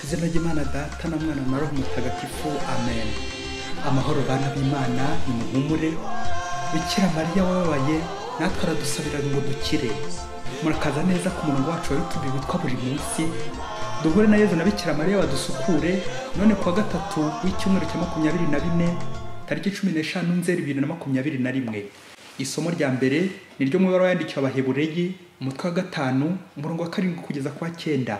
izina ry'Imana Data na Mwana na Roho Mutagatifu, amen. Amahoro bana b'Imana, nimuhumure. Bikira Mariya wababaye natwe aradusabira ngo dukire. Murakaza neza ku murongo wacu wa YouTube witwa buri munsi. Duhure na Yezu na Bikira Mariya badusukure. None kuwa gatatu w'icyumweru cya 24 tariki 15 Nzeri 2021. Isomo rya mbere ni ryo mu ibaruwa yandikiwe Abahebureyi umutwe wa 5 umurongo wa 7 kugeza kwa 9.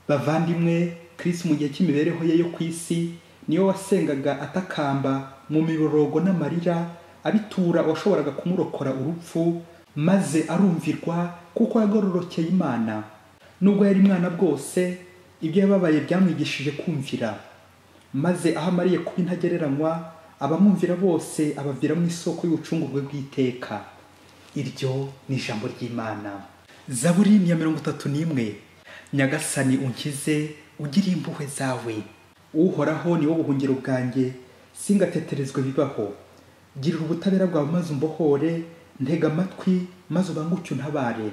Bavandimwe, Kristo mu gihe cy'imibereho ye yo ku isi niyo wasengaga atakamba mu miborogo n'amarira, abitura washoboraga kumurokora urupfu, maze arumvirwa kuko yagororokeye Imana. Nubwo yari mwana bwose, ibyo yababaye byamwigishije kumvira, maze aho amariye kuba intagereranywa, abamwumvira bose abavira mu isoko y'ubucungurwe bw'iteka. Iryo ni ijambo ry'Imana. Zaburi ya 31. Nyagasani unkize, ugiriye impuhwe zawe. Uhoraho ni wo buhungiro bwanjye, singateterezwe bibaho. Girira ubutabera bwawe maze umbohore, ntega amatwi maze ubanguke untabare.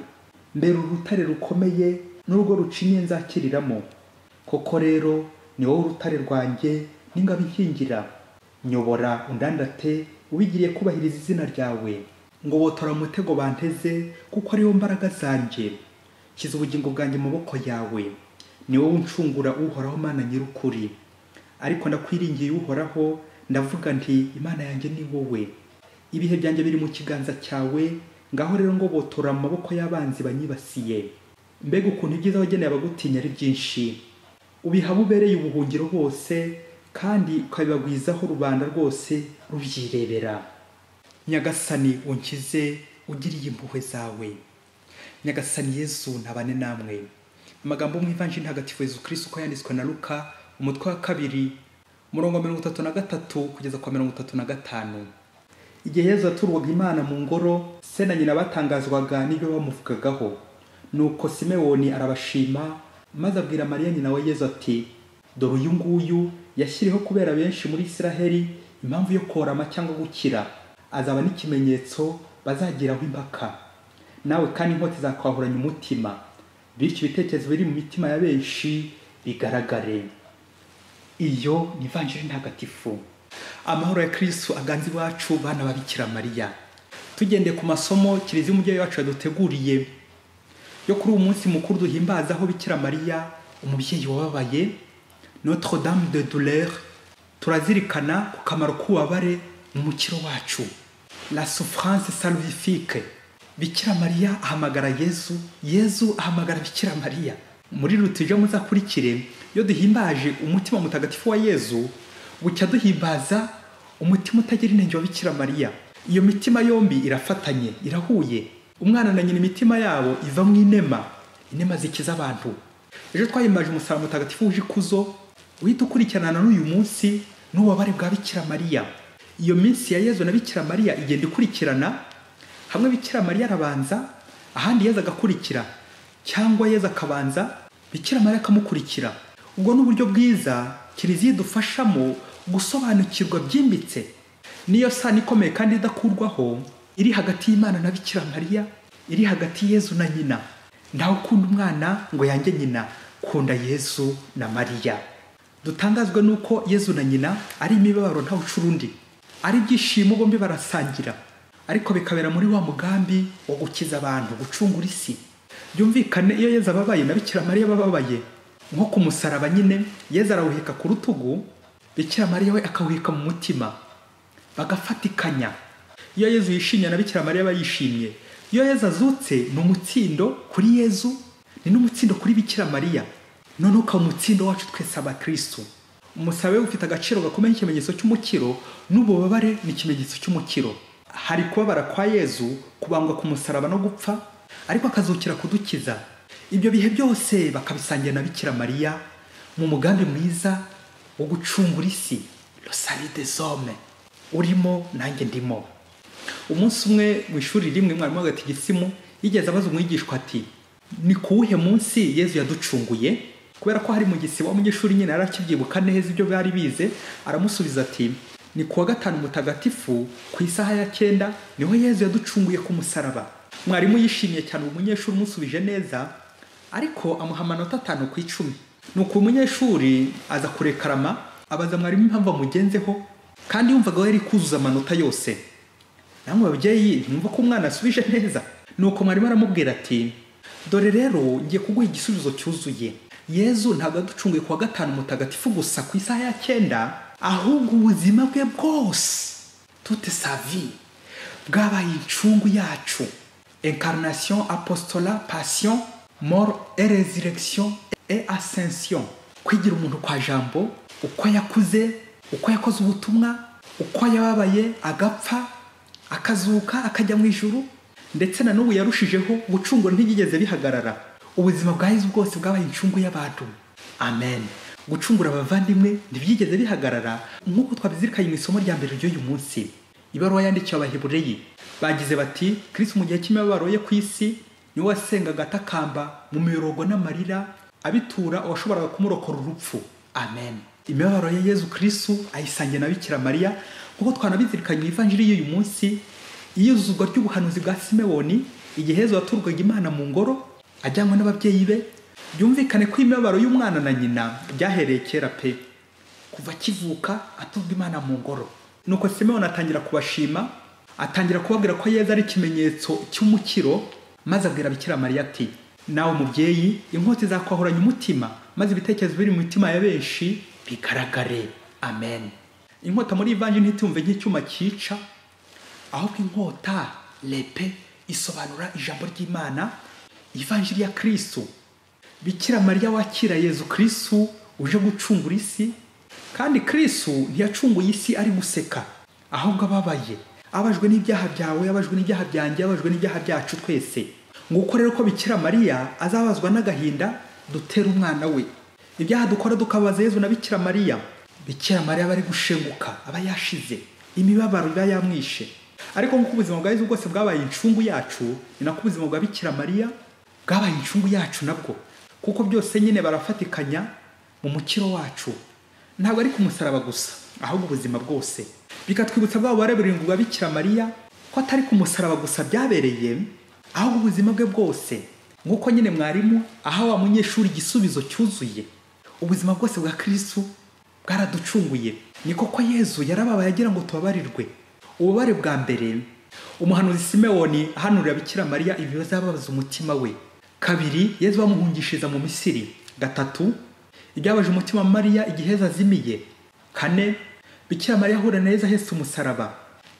Mbere urutare rukomeye n'urugo rucinye nzakiriramo. Koko rero ni wowe urutare rwanjye n'ingabo inkingira. Nyobora undandate ubigiriye kubahiriza izina ryawe. Ngo botora umutego banteze kuko ari wo mbaraga zanjye. Kiza ubugingo bwanjye mu maboko yawe. Ni wowe uncungura, Uhoraho Mana nyir'ukuri. Ariko ndakwiringiye Uhoraho, ndavuga nti Imana yanjye ni wowe. Ibihe byanjye biri mu kiganza cyawe, ngaho rero ngo botora mu maboko y'abanzi banyibasiye. Mbega ukuntu ibyiza wageneye abagutinya ari byinshi. Ubiha bubereye ubuhungiro bose, kandi ukabibagwizaho rubanda rwose rubyirebera. Nyagasani unkize, ugiriye impuhwe zawe. Nyagasani Yesu ntabane namwe. Amagambo mu Ivanjili ntagatifu Yezu Kristo uko yanditswe na Luka umutwe wa 2 umurongo 33 kugeza kwa 35. Igihe Yezu aturwaga Imana mu ngoro, se na nyina batangazwaga n'ibyo bamuvugagaho. Nuko Simewoni arabashima, maze abwira Mariya nyina wa Yezu ati, dore uyu nguyu yashyiriho kubera benshi muri Isiraheli impamvu yo korama cyangwa gukira. Azaba n'ikimenyetso bazagiraho impaka. Nawe kandi inkota zakwahuranya umutima, bityo ibitekerezo biri mu mitima ya benshi bigaragare. Iyo ni Ivanjili ntagatifu. Amahoro ya Kristo aganze iwacu bana ba Bikira Mariya. Tugendeye ku masomo Kiliziya umubyeyi wacu yaduteguriye yo kuri uyu munsi mukuru duhimbaza aho Bikira Mariya umubyeyi wababaye, Notre Dame de Dore, turazirikana ku kamaro k'ububabare mu mukiro wacu, la souffrance salvifique. Bikira Mariya ahamagara Yezu, Yezu ahamagara Bikira Mariya. Muri rutije muzakurikire yo duhimbaje umutima mutagatifu wa Yezu, bucya duhimbaza umutima utagira inenge wa Bikira Mariya. Iyo mitima yombi irafatanye, irahuye. Umwana na nyina imitima yabo iva mu inema zikiza abantu. Ejo twahimbaje umusaraba mutagatifu uje ikuzo, uhita ukurikirana n'uyu munsi n'ububabare bwa Bikira Mariya. Iyo minsi ya Yezu na Bikira Mariya igenda ikurikirana, hamwe Bikira Mariya arabanza, ahandi Yezu agakurikira, cyangwa Yezu akabanza Bikira Mariya akamukurikira. Ubwo n'uburyo bwiza Kiliziya idufashamo gusobanukirwa byimbitse niyo sano ikomeye kandi idakurwaho iri hagati y'Imana na Bikira Mariya, iri hagati Yezu na nyina. Ntawe ukunda umwana ngo yange nyina, kunda Yezu na Mariya. Dutangazwe nuko Yezu na nyina ari imibabaro ntawe ucurundi, ari ibyishimo bombi barasangira, ariko bikabera muri wa mugambi wo gukiza abantu, gucungura isi. Byumvikane iyo Yezu ababaye na Bikira Mariya bababaye, nko ku musaraba nyine Yezu arawuheka ku rutugu, Bikira Mariya we akawuheka mu mutima, bagafatikanya. Iyo Yezu yishimye na Bikira Mariya bayishimye. Iyo Yezu azutse ni umutsindo kuri Yezu, ni n'umutsindo kuri Bikira Mariya. None ukaba umutsindo wacu twese abakristo. Umusabe ufite agaciro gakomeye nk'ikimenyetso cy'umukiro, n'ububabare ni ikimenyetso cy'umukiro. Hari kubabara kwa Yezu, kubambwa ku musaraba no gupfa, ariko akazukira kudukiza. Ibyo bihe byose bakabisangira na Bikira Mariya mu mugambi mwiza wo gucungura isi, le salut des hommes. Urimo nanjye ndimo. Umunsi umwe mu ishuri rimwe mwarimu w'agatigisimu yigeze abaza umwigishwa ati, ni kuwuhe munsi Yezu yaducunguye? Kubera ko hari mu gisibo umunyeshuri nyine yarakibyibuka neza ibyo bari bize, aramusubiza ati, ni kuwa 5 mutagatifu ku isaha ya 9 niho Yezu yaducunguye ku musaraba. Mwarimu yishimiye cyane umunyeshuri umusubije neza, ariko amuha amanota 5 ku 10. nuko umunyeshuri aza kurekarama abaza mwarimu impamvu amugenzeho kandi yumvaga yari kuzuza amanota yose. Namwe babyeyi ntimwumva ko umwana asubije neza. Nuko mwarimu aramubwira ati dore rero ngiye kuguha igisubizo cyuzuye. Yezu ntabwo aducunguye kuwa gatanu mutagatifu gusa ku isaha ya 9, ahubwo ubuzima bwe bwose toute sa vie bwabaye incungu yacu. Incarnation, apostolat, passion, mort et résurrection et ascension. Kwigira umuntu kwa jambo, uko yakuze, uko yakoze ubutumwa, uko yababaye agapfa akazuka akajya mu ijuru, ndetse na n'ubu yarushijeho gucungura ntigigeze bihagarara. Ubuzima bwa Yezu bwose bwabaye incungu y'abantu. Amen. Gucungura abavandimwe ntibyigeze bihagarara nk'uko twabizirikanye mu isomo rya mbere ry'uyu munsi. Ibaruwa yandikiwe Abahebureyi bagize bati Kristo mu gihe cy'imibabaro ye ku isi niwe wasengaga atakamba mu mirogo n'amarira abitura uwashoboraga kumurokora urupfu. Amen. Imibabaro ya Yezu Kristo ayisangiye na Bikira Mariya kuko twanabizirikanye mu ivanjiri y'uyu munsi. Iyuzuzwa ry'ubuhanuzi bwa Simewoni igihe Yezu yaturwaga Imana mu ngoro ajyanywe n'ababyeyi be, byumvikane ko imibabaro y'umwana na nyina byahereye kera pe, kuva kivuka aturwa Imana mu ngoro. Nuko Simewoni atangira kubashima, atangira kubabwira ko Yezu ari ikimenyetso cy'umukiro, maze abwira Bikira Mariya ati nawe mubyeyi inkota izakwahuranya umutima, maze ibitekerezo biri mu mitima ya benshi bigaragare. Amen. Inkota muri ivanjiri ntitumve nk'icyuma cyica, ahubwo inkota lepe isobanura ijambo ry'Imana, ivanjiri ya Kristo. Bikira Mariya wakira Yezu Kristo uje gucungura isi, kandi Kristo ntiyacunguye isi ari guseka, ahubwo ababaye, abajwe n'ibyaha byawe, abajwe n'ibyaha byanjye, abajwe n'ibyaha byacu twese. Nguko rero ko Bikira Mariya azabazwa n'agahinda dutera umwana we. Ibyaha dukora dukabaza Yezu na Bikira Mariya. Bikira Mariya bari gushenguka, aba yashize, imibabaro iba yamwishe. Ariko nk'uko ubuzima bwa Yezu bwose bwabaye incungu yacu, ni nako ubuzima bwa Bikira Mariya bwabaye incungu yacu nabwo, kuko byose nyine barafatikanya mu mukiro wacu. Ntabwo ari ku musaraba gusa, ahubwo ubuzima bwose. Bikatwibutsa bwa bubabare burindwi bwa Bikira Mariya ko atari ku musaraba gusa byabereye, ahubwo ubuzima bwe bwose. Nk'uko nyine mwarimu aha wa munyeshuri igisubizo cyuzuye, ubuzima bwose bwa Kristo bwaraducunguye. Ni koko Yezu yarababaye agira ngo tubabarirwe. Ububabare bwa mbere, umuhanuzi Simewoni ahanurira Bikira Mariya ibibazo ababaza umutima we. Kabiri, Yezu bamuhungishiriza mu Misiri. Gatatu, ibyabaje umutima wa Mariya igihe Yezu azimiye. Kane, Bikira Mariya ahura na Yezu ahetse umusaraba.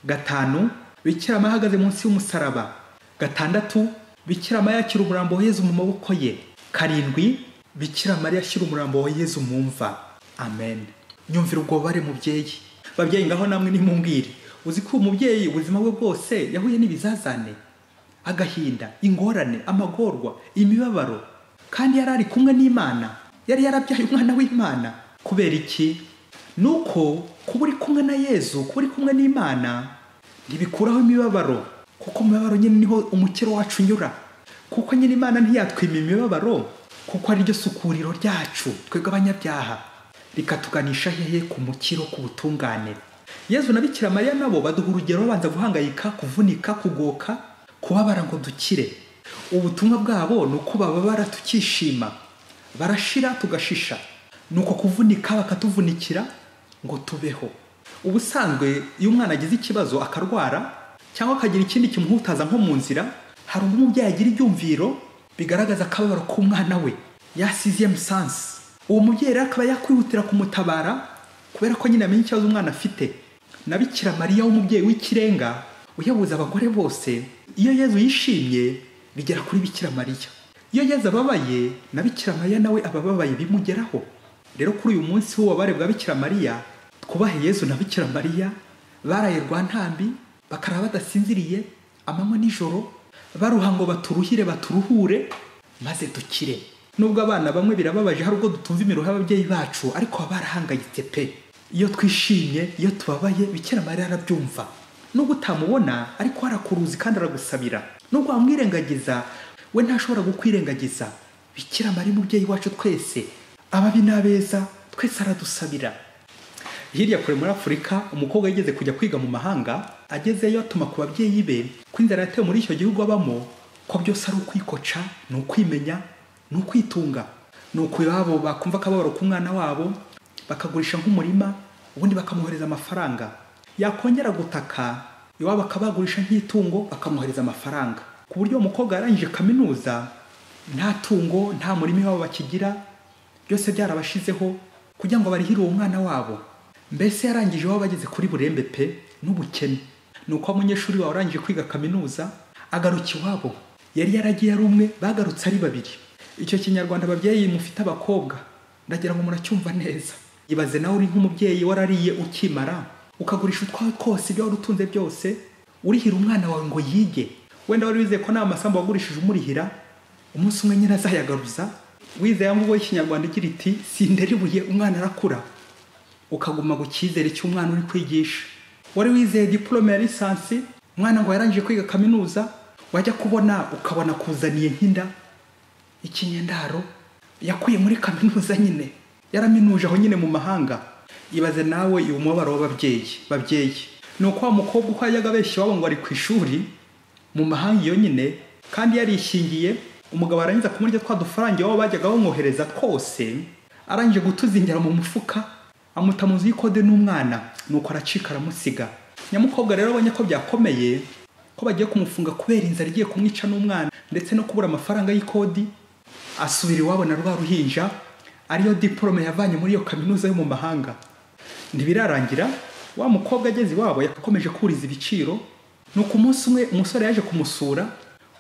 Gatanu, Bikira Mariya ahagaze munsi y'umusaraba. Gatandatu, Bikira Mariya akira umurambo wa Yezu mu maboko ye. Karindwi, Bikira Mariya ashyira umurambo wa Yezu mu mva. Amen. Nyumvira ubwo bubabare mubyeyi. Babyeyi ngaho namwe nimumbwire, uzi ko umubyeyi ubuzima bwe bwose yahuye n'ibizazane, agahinda, ingorane, amagorwa, imibabaro, kandi yari ari kumwe n'Imana, yari yarabyaye umwana w'Imana. Kubera iki? Nuko kuba uri kumwe na Yezu, kuba uri kumwe n'Imana ntibikuraho imibabaro, kuko imibabaro nyine niho umukiro wacu unyura, kuko nyine Imana ntiyatwima imibabaro, kuko ari ryo sukuriro ryacu twebwe abanyabyaha, rikatuganisha hehe ku mukiro, ku butungane. Yezu na Bikira Mariya nabo baduha urugero babanza guhangayika, kuvunika, kugoka, kubabara ngo dukire. Ubutumwa bwabo ni uko bababara tukishima, barashira tugashisha, nuko kuvunika bakatuvunikira ngo tubeho. Ubusanzwe iyo umwana agize ikibazo akarwara cyangwa akagira ikindi kimuhutaza nko mu nzira, hari ubwo umubyeyi agira ibyumviro bigaragaza akababaro k'umwana we, ya sixième sens. Uwo mubyeyi rero akaba yakwihutira kumutabara kubera ko nyine amenye ikibazo umwana afite. Na Bikira Mariya w'umubyeyi w'ikirenga uyabuza abagore bose, iyo Yezu yishimye bigera kuri Bikira Mariya. Iyo Yezu ababaye, na Bikira Mariya nawe abababaye bimugeraho. Rero kuri uyu munsi w'ububabare bwa Bikira Mariya, twubahe Yezu na Bikira Mariya baraye rwantambi, bakaraba badasinziriye amanywa nijoro, baruha ngo baturuhire baturuhure maze dukire. Nubwo abana bamwe birababaje hari ubwo dutumva imiruho y'ababyeyi bacu, ariko barahangayitse pe. Iyo twishimye, iyo tubabaye, Bikira Mariya arabyumva. Nubwo utamubona ariko arakuruzi kandi aragusabira. Nubwo wamwirengagiza, we ntashobora kukwirengagiza. Bikira Mariya umubyeyi wacu twese, ababi n'abeza twese aradusabira. Hirya kure muri Afurika, umukobwa yigeze kujya kwiga mu mahanga, agezeyo atuma ku babyeyi be ko inzara yatewe muri icyo gihugu abamo, ko byose ari ukwikoca, ni ukwimenya, ni ukwitunga. nuko iwabo bakumva akababaro k'umwana wabo bakagurisha nk'umurima ubundi bakamuhereza amafaranga. Yakongera gutaka iwabo akabagurisha nk'itungo bakamuhereza amafaranga, ku buryo umukobwa yarangije kaminuza nta tungo nta murima iwabo bakigira, byose byarabashizeho kugira ngo barihire uwo mwana wabo. Mbese yarangije iwabo bageze kuri burembe pe n'ubukene. Nuko umunyeshuri wawe arangije kwiga kaminuza agaruka iwabo, yari yaragiye ari umwe, bagarutse ari babiri. Icyo kinyarwanda ababyeyi mufite abakobwa ndagira ngo muracyumva neza. Ibaze nawe uri nk'umubyeyi warariye ukimara ukagurisha utwawe twose ibyo wari utunze byose urihira umwana wawe ngo yige. Wenda wari wizeye ko nta masambu wagurishije umurihira, umunsi umwe nyine azayagaruza. Wizeye ngo ikinyarwanda igira iti sindera ibuye umwana arakura, ukaguma ku cyizere cy'umwana uri kwigisha. Wari wizeye diplome ya lisansi, umwana ngo yarangije kwiga kaminuza, wajya kubona ukabona kuzaniye nk'inda ikinyendaro yakuye muri kaminuza nyine, yaraminuje aho nyine mu mahanga. Ibaze nawe uyu mubabaro w'ababyeyi. Nuko wa mukobwa uko yajyaga abeshya wabo ngo ari ku ishuri mu mahanga iyo nyine, kandi yarishingiye, umugabo arangiza kumurya twa dufaranga wabo bajyaga bamwohereza twose, arangije gutuzingira mu mufuka, amuta mu nzu y'ikode n'umwana, nuko aracika aramusiga. Nyamukobwa rero abonye ko byakomeye, ko bagiye kumufunga kubera inzara igiye kumwica n'umwana ndetse no kubura amafaranga y'ikodi, asubira iwabo na rwa ruhinja ariyo diplome yavanye muri iyo kaminuza yo mu mahanga. Ntibirarangira, wa mukobwa ageze iwabo yakomeje kuriza ibiciro. Nuko umunsi umwe umusore yaje kumusura,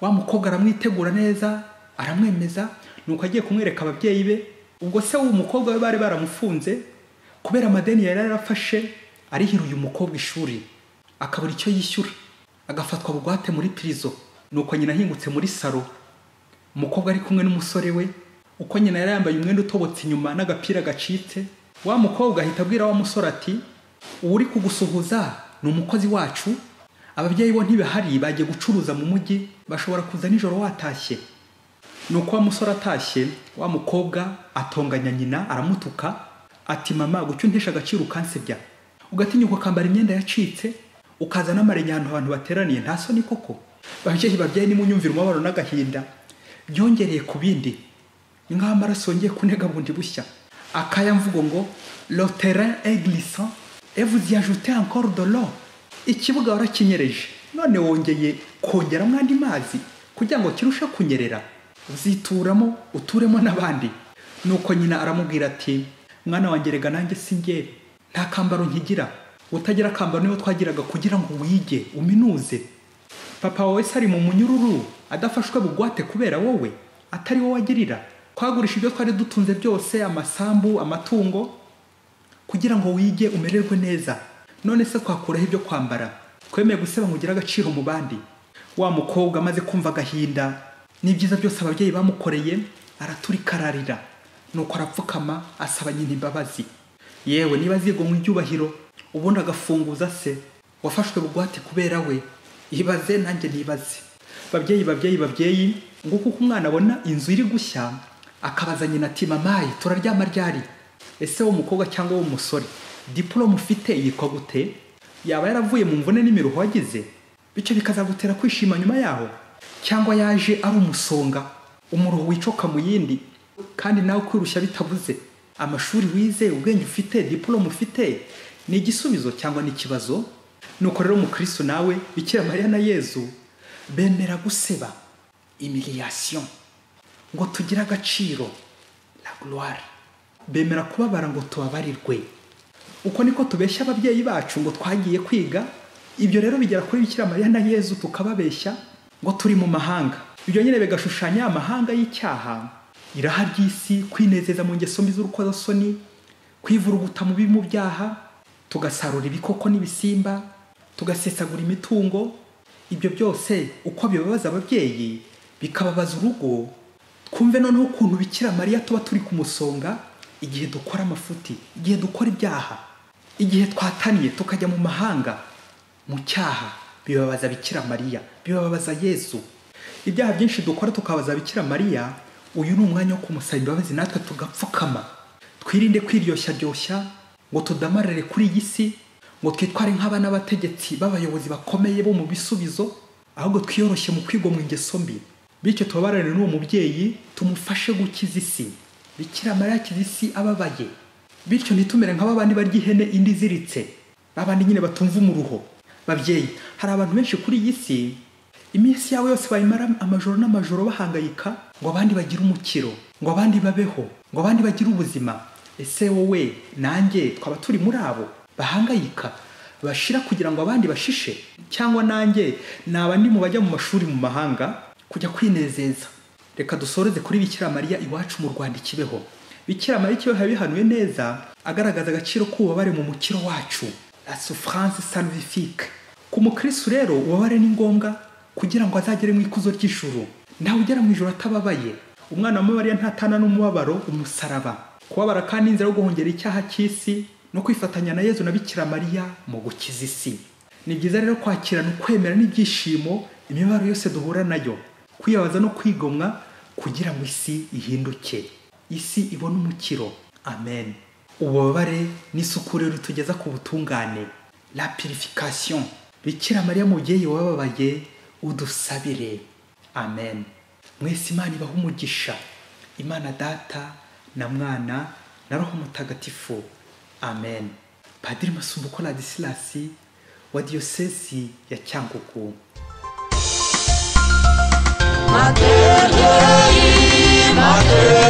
wa mukobwa aramwitegura neza, aramwemeza, nuko agiye kumwereka ababyeyi be. Ubwo se uwo mukobwa we bari baramufunze kubera amadeni yari yarafashe, arihira uyu mukobwa ishuri, akabura icyo yishyura, agafatwa bugwate muri prison. Nuko nyina ahingutse muri salo, umukobwa ari kumwe n'umusore we, uko nyina yari yambaye umwenda utobotse inyuma n'agapira gacitse. Wa mukobwa ahita abwira wa musore ati uri kugusuhuza ni umukozi wacu, ababyeyi bo ntibahari bagiye gucuruza mu mujyi, bashobora kuza nijoro watashye. Nuko wa musore atashye, wa mukobwa atonganya nyina aramutuka ati mama gucyo ntesha agaciro ukansebya, ugatinyuka ukambara imyenda yacitse ukaza n'amarenyano abantu bateraniye, nta soni koko? Babyeyi nimunyumvira umubabaro n'agahinda byongereye ku bindi, ni nk'aho amaraso yongeye kunega bundi bushya. Akaya mvugo ngo le terrain est glissant et vous y ajoutez encore de l'eau. Ikibuga warakinyereje none wongeye kongera mwandi mazi kugira ngo kirusha kunyerera, uzituramo uturemo n'abandi. Nuko nyina aramubwira ati mwana wanjye rega nanjye singe nta kambaro nkigira, utagira kambaro niyo twagiraga kugira ngo wige uminuze. Papa wawe sari mu munyururu adafashwe bugwate kubera wowe, atari wowe wagirira. Kwagurisha ibyo twari dutunze byose, amasambu, amatungo, kugira ngo wige umererwe neza. None se twakuraho ibyo kwambara, twemeye guseba ngo ugire agaciro mu bandi. Wa mukobwa amaze kumva agahinda n'ibyiza byose ababyeyi bamukoreye, araturikararira. Nuko arapfukama asaba nyina imbabazi. Yewe niba azigomwa ibyubahiro ubundi agafunguza se wafashwe bugwate kubera we, ibaze nanjye nibaze. Babyeyi nguko uko umwana abona inzu iri gushya akabaza nyina ati mamayi turaryama ryari? Ese wo mukobwa cyangwa wo musore diplome ufite yitwa gute? Yaba yaravuye mu mvune n'imiruho wagize bityo bikazagutera kwishima nyuma yaho, cyangwa yaje ari umusonga umuruho wicoka mu yindi kandi nawe kwirushya bitabuze? Amashuri wize, ubwenge ufite, diplome ufite ni igisubizo cyangwa ni ikibazo? Nuko rero umukristo nawe Bikira Mariya na Yezu bemera guseba, humiliation, ngo tugira agaciro, la gloire. Bemera kubabara ngo tubabarirwe. Uko niko tubeshya ababyeyi bacu ngo twagiye kwiga. Ibyo rero bigera kuri Bikira Mariya na Yezu tukababeshya ngo turi mu mahanga. Ibyo nyine bigashushanya amahanga y'icyaha, iraha ry'isi, kwinezeza mu ngeso mbi z'urukozasoni, kwivuruguta mu bibi mu byaha, tugasarura ibikoko n'ibisimba, tugasesagura imitungo. Ibyo byose uko bibabaza ababyeyi bikababaza urugo. Twumve noneho ukuntu Bikira Mariya tuba turi kumusonga igihe dukora amafuti, igihe dukora ibyaha, igihe twataniye tukajya mu mahanga mu cyaha. Bibabaza Bikira Mariya, bibabaza Yesu. Ibyaha byinshi dukora tukabaza Bikira Mariya, uyu ni umwanya wo kumusaba imbabazi natwe tugapfukama. Twirinde kwiryoshya ngo tudamarare kuri iyi si, ngo twitware nk'abana b'abategetsi b'abayobozi bakomeye bo mu bisubizo, ahubwo twiyoroshye mu kwigomwa ingeso mbi. Bityo tubabarane n'uwo mubyeyi tumufashe gukiza isi. Bikira Mariya akiza isi ababaye, bityo ntitumere nk'abandi barya ihene indi iziritse, babandi nyine batumva umuruho. Babyeyi, hari abantu benshi kuri iyi si iminsi yabo yose bayimara amajoro n'amajoro bahangayika ngo abandi bagire umukiro, ngo abandi babeho, ngo abandi bagire ubuzima. Ese wowe nanjye twaba turi muri abo bahangayika bashira kugira ngo abandi bashishe? Cyangwa nanjye naba ndi mu bajya mu mashuri mu mahanga kujya kwinezeza? Reka dusoreze kuri Bikira Mariya iwacu mu Rwanda Kibeho. Bikira Mariya Kibeho yabihanuye neza, agaragaza agaciro k'ububabare mu mukiro wacu, la souffrance salvifique. Ku mukristo rero ububabare ni ngombwa kugira ngo azagere mu ikuzo ry'ijuru. Ntawe ugera mu ijuru atababaye. Umwana wa Mariya ntatana n'umubabaro, umusaraba. Kubabara kandi inzira yo guhongera icyaha cy'isi no kwifatanya na Yezu na Bikira Mariya mu gukiza isi. Ni byiza rero kwakirana ukwemera n'ibyishimo imibabaro yose duhura nayo, kwibabaza no kwigomwa kugira ngo isi ihinduke, isi ibone umukiro. Amen. Ububabare n'isuku rero tugeza ku butungane, la purification. Bikira Mariya mubyeyi wababaye udusabire. Amen. Mwese Imana ibahe umugisha, Imana Data na Mwana na Roho Mutagatifu. Amen. Padiri Masumbuko Ladislas wa Diyosezi ya Cyangugu. Mater Dei, Mater